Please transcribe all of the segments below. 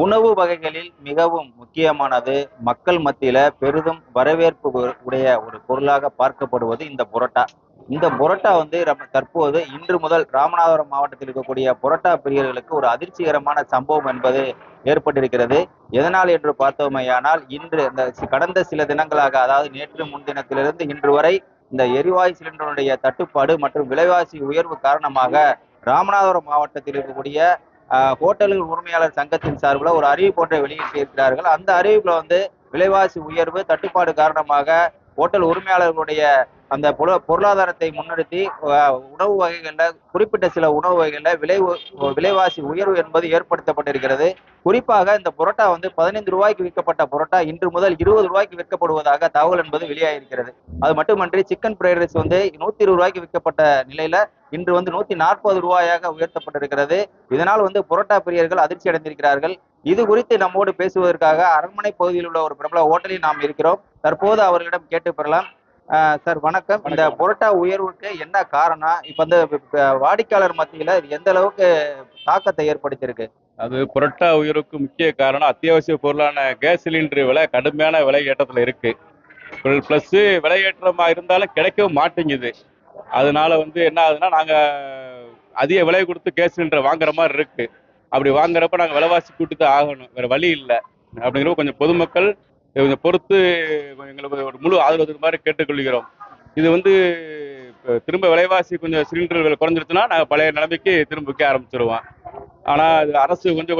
உணவு வகைகளில் மிகவும் முக்கியமானது, மக்கள் மத்தியில பெரிதும் வரவேற்பு உடைய ஒரு பொருளாக பார்க்கப்படுவது இந்த புரோட்டா. இந்த புரோட்டா வந்து தற்போது இன்று முதல் ராமநாதபுரம் மாவட்டத்தில் இருக்கக்கூடிய புரோட்டா பிரியர்களுக்கு ஒரு அதிர்ச்சிகரமான சம்பவம் என்பது ஏற்பட்டிருக்கிறது. எதனால் என்று பார்த்தோமேயானால், இன்று இந்த கடந்த சில தினங்களாக, அதாவது நேற்று முன்தினத்திலிருந்து இன்று வரை இந்த எரிவாயு சிலிண்டருடைய தட்டுப்பாடு மற்றும் விலைவாசி உயர்வு காரணமாக ராமநாதபுரம் மாவட்டத்தில் இருக்கக்கூடிய ஹோட்டல்கள் உரிமையாளர் சங்கத்தின் சார்பில் ஒரு அறிவிப்பு ஒன்றை வெளியிட்டிருக்கிறார்கள். அந்த அறிவிப்புல வந்து விலைவாசி உயர்வு தட்டுப்பாடு காரணமாக ஹோட்டல் உரிமையாளர்களுடைய அந்த பொருளாதாரத்தை முன்னிறுத்தி உணவு வகைகள்ல, குறிப்பிட்ட சில உணவு வகைகள்ல விலைவாசி உயர்வு என்பது ஏற்படுத்தப்பட்டிருக்கிறது. குறிப்பாக இந்த புரோட்டா வந்து 15 ரூபாய்க்கு விற்கப்பட்ட புரோட்டா இன்று முதல் 20 ரூபாய்க்கு விற்கப்படுவதாக தகவல் என்பது வெளியாகிருக்கிறது. அது மட்டுமன்றி சிக்கன் ஃப்ரைட் ரைஸ் வந்து 120 ரூபாய்க்கு விற்கப்பட்ட நிலையில இன்று வந்து 140 ரூபாயாக உயர்த்தப்பட்டிருக்கிறது. இதனால் வந்து புரோட்டா பிரியர்கள் அதிர்ச்சி அடைந்திருக்கிறார்கள். இது குறித்து நம்மோடு பேசுவதற்காக அரண்மனை பகுதியில் உள்ள ஒரு பிரபல ஹோட்டலில் நாம் இருக்கிறோம். தற்போது அவர்களிடம் கேட்டு பெறலாம். சார் வணக்கம். இந்த புரோட்டா உயர்வுக்கு என்ன காரணம்? இப்ப வந்து வாடிக்கையாளர் மத்தியில இது எந்த அளவுக்கு தாக்கத்தை ஏற்படுத்தியிருக்கு? அது புரோட்டா உயர்வுக்கு முக்கிய காரணம் அத்தியாவசிய பொருளான கேஸ் சிலிண்டர் விலை கடுமையான விலை ஏற்றத்தில் இருக்கு. ப்ளஸ் விலை ஏற்றமா இருந்தாலும் கிடைக்கவும் மாட்டேங்குது. அதனால வந்து என்ன ஆகுதுன்னா, நாங்க அதிக விலை கொடுத்து கேஸ் சிலிண்டர் வாங்குற மாதிரி இருக்கு. அப்படி வாங்குறப்ப நாங்கள் விலைவாசி கூட்டி தான் ஆகணும், வேற வழி இல்லை. அப்படிங்கிறப்ப கொஞ்சம் பொதுமக்கள் கொஞ்சம் பொறுத்து எங்களுக்கு ஒரு முழு ஆதரவு மாதிரி கேட்டுக்கொள்கிறோம். இது வந்து திரும்ப விலைவாசி கொஞ்சம் சிலிண்டர் விலை குறைஞ்சிருச்சுன்னா நாங்கள் பழைய நிலைமைக்கு திரும்ப விற்க ஆரம்பிச்சிருவோம். ஆனால் இது அரசு கொஞ்சம்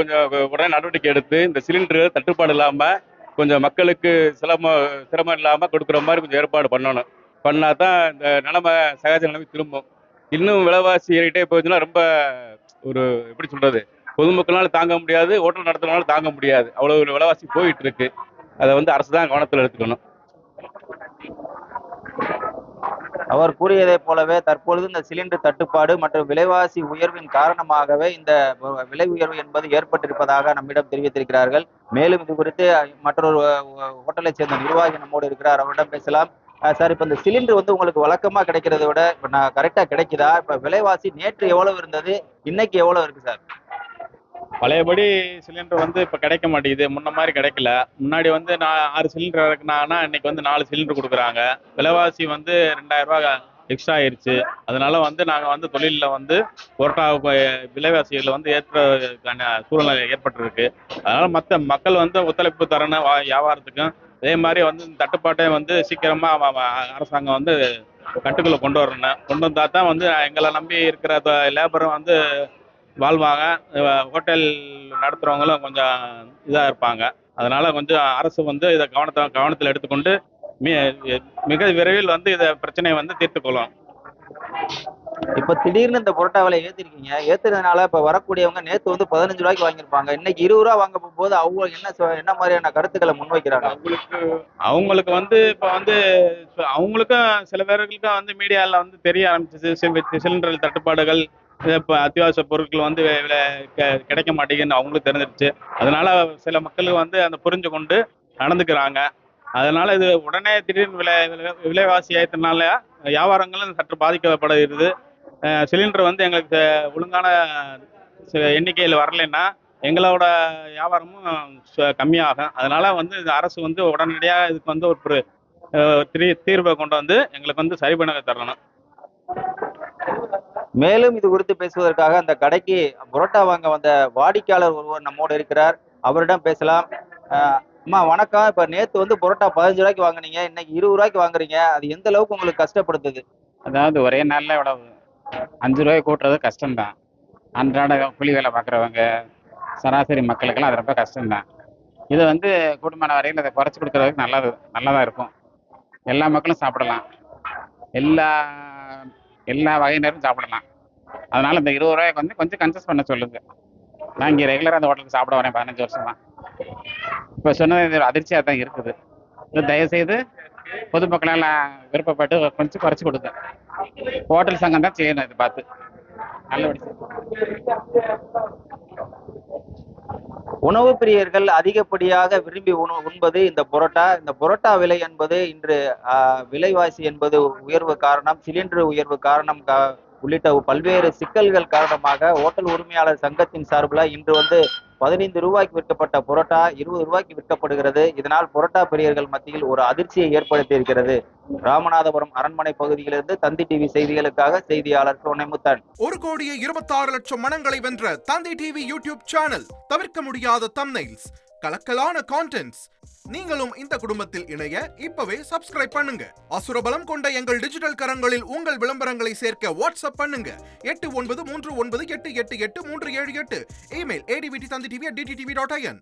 உடனே நடவடிக்கை எடுத்து இந்த சிலிண்டர் தட்டுப்பாடு இல்லாமல் கொஞ்சம் மக்களுக்கு சிரமம் இல்லாமல் கொடுக்குற மாதிரி கொஞ்சம் ஏற்பாடு பண்ணணும். பண்ணால் தான் இந்த நிலைமை சகஜ நிலைமை திரும்பும். இன்னும் விலைவாசி ஏறிட்டே போச்சுன்னா ரொம்ப ஒரு எப்படி சொல்றது, பொதுமக்களால தாங்க முடியாது, ஹோட்டல் நடத்துறதுனால தாங்க முடியாது. அவ்வளோ ஒரு விலைவாசி போயிட்டு இருக்கு. அதை வந்து அரசு தான் கவனத்தில் எடுத்துக்கணும். அவர் கூறியதை போலவே தற்பொழுது இந்த சிலிண்டர் தட்டுப்பாடு மற்றும் விலைவாசி உயர்வின் காரணமாகவே இந்த விலை உயர்வு என்பது ஏற்பட்டிருப்பதாக நம்மிடம் தெரிவித்திருக்கிறார்கள். மேலும் இது குறித்து மற்றொரு ஹோட்டலை சேர்ந்த நிர்வாகி நம்மோடு இருக்கிறார், அவரிடம் பேசலாம். சார், இப்ப இந்த சிலிண்டர் வந்து உங்களுக்கு வழக்கமா கிடைக்கிறத விட இப்ப நான் கரெக்டா கிடைக்குதா? இப்ப விலைவாசி நேற்று எவ்வளவு இருந்தது, இன்னைக்கு எவ்வளவு இருக்கு சார்? பழையபடி சிலிண்டர் வந்து இப்போ கிடைக்க மாட்டேங்குது, முன்ன மாதிரி கிடைக்கல. முன்னாடி வந்து நான் 6 சிலிண்டர் இறக்குனாங்கன்னா இன்னைக்கு வந்து 4 சிலிண்டர் கொடுக்குறாங்க. விலைவாசி வந்து 2000 ரூபா எக்ஸ்ட்ரா ஆயிடுச்சு. அதனால வந்து நாங்கள் வந்து தொழிலில் வந்து புரோட்டா விலைவாசிகளில் வந்து ஏற்ற சூழ்நிலை ஏற்பட்டிருக்கு. அதனால மற்ற மக்கள் வந்து ஒத்துழைப்பு தரணும் வியாபாரத்துக்கும். அதே மாதிரி வந்து இந்த தட்டுப்பாட்டை வந்து சீக்கிரமாக அரசாங்கம் வந்து கட்டுக்குள்ளே கொண்டு வரணும். கொண்டு வந்தால் தான் வந்து எங்களை நம்பி இருக்கிற லேபரும் வந்து வாழ்வாங்க. ஹோட்டல் நடத்துகிறவங்களும் கொஞ்சம் இதாக இருப்பாங்க. அதனால கொஞ்சம் அரசு வந்து இதை கவனத்தில் எடுத்துக்கொண்டு மிக விரைவில் வந்து இதை பிரச்சனையை வந்து தீர்த்துக்கொள்ளும். இப்ப திடீர்னு இந்த புரோட்டா விலை ஏத்திருக்கீங்க. ஏத்துறதுனால இப்ப வரக்கூடியவங்க நேத்து வந்து 15 ரூபாய்க்கு வாங்கியிருப்பாங்க, இன்னைக்கு 20 ரூபா வாங்க போகும்போது அவங்க என்ன மாதிரியான கருத்துக்களை முன்வைக்கிறாங்க? அவங்களுக்கு வந்து இப்போ வந்து அவங்களுக்கும் சில பேர்களுக்கும் வந்து மீடியாவில் வந்து தெரிய ஆரம்பிச்சிச்சு, சிலிண்டர் தட்டுப்பாடுகள், இப்போ அத்தியாவசிய பொருட்கள் வந்து கிடைக்க மாட்டேங்குன்னு அவங்களுக்கு தெரிஞ்சிருச்சு. அதனால சில மக்களுக்கு வந்து அந்த புரிஞ்சு கொண்டு நடந்துக்கிறாங்க. அதனால இது உடனே திடீர்னு விலைவாசி ஏற்றனால வியாபாரங்களும் சற்று பாதிக்கப்படுகிறது. சிலிண்டர் வந்து எங்களுக்கு ஒழுங்கான எண்ணிக்கையில் வரலைன்னா எங்களோட வியாபாரமும் கம்மியாகும். அதனால வந்து இந்த அரசு வந்து உடனடியாக இதுக்கு வந்து ஒரு தீர்வை கொண்டு வந்து எங்களுக்கு வந்து சரி பண்ண தரணும். மேலும் இது குறித்து பேசுவதற்காக அந்த கடைக்கு புரோட்டா வாங்க வந்த வாடிக்கையாளர் ஒருவர் நம்மோடு இருக்கிறார், அவரிடம் பேசலாம். அம்மா வணக்கம். இப்ப நேத்து வந்து புரோட்டா 15 ரூபாய்க்கு வாங்குனீங்க, இன்னைக்கு 20 ரூபாய்க்கு வாங்குறீங்க. அது எந்த அளவுக்கு உங்களுக்கு கஷ்டப்படுத்துது? அதாவது ஒரே நாளில் இவ்வளவு 5 ரூபாய் கூட்டுறது கஷ்டம்தான். அன்றாட கூலி வேலை பார்க்குறவங்க, சராசரி மக்களுக்கெல்லாம் அது ரொம்ப கஷ்டம்தான். இது வந்து கூடுமான வரையில் அதை குறைச்சி கொடுக்குறதுக்கு நல்லதாக இருக்கும். எல்லா மக்களும் சாப்பிடலாம், எல்லா எல்லா வகையினரும் சாப்பிடலாம். அதனால இந்த 20 ரூபாய்க்கு வந்து கொஞ்சம் கன்சஸ் பண்ண சொல்லுங்க. நான் இங்கே ரெகுலராக அந்த ஹோட்டலுக்கு சாப்பிட வரேன் 15 வருஷமா. இப்போ சொன்னது அதிர்ச்சியாக தான் இருக்குது. தயவுசெய்து பொதுமக்களால் விருப்பப்பட்டு கொஞ்சம் குறைச்சி கொடுங்க. ஹோட்டல் சங்கம் தான் செய்யணும், இது பார்த்து நல்லபடி. உணவு பிரியர்கள் அதிகப்படியாக விரும்பி உண்பது இந்த புரோட்டா. இந்த புரோட்டா விலை என்பது இன்று விலைவாசி என்பது உயர்வு காரணம், சிலிண்டர் உயர்வு காரணம் உள்ளிட்ட பல்வேறு சிக்கல்கள் காரணமாக ஹோட்டல் உரிமையாளர் சங்கத்தின் சார்பில் இன்று வந்து 15 ரூபாய்க்கு விற்கப்பட்ட புரோட்டா 20 ரூபாய்க்கு விற்கப்படுகிறது. இதனால் புரோட்டா பிரியர்கள் மத்தியில் ஒரு அதிர்ச்சியை ஏற்படுத்தி இருக்கிறது. ராமநாதபுரம் அரண்மனை பகுதியிலிருந்து தந்தி டிவி செய்திகளுக்காக செய்தியாளர் சோனைமுத்தன். 1,26,00,000 மனங்களை வென்ற தந்தி டிவி யூடியூப் சேனல். தவிர்க்க முடியாத தம்ப்நெயில்ஸ், கலக்கலான கான்டென்ட்ஸ். நீங்களும் இந்த குடும்பத்தில் இணைய இப்பவே சப்ஸ்கிரைப் பண்ணுங்க. அசுரபலம் கொண்ட எங்கள் டிஜிட்டல் கரங்களில் உங்கள் விளம்பரங்களை சேர்க்க வாட்ஸ்அப் பண்ணுங்க. 8939888378. Email advttv@dttv.in.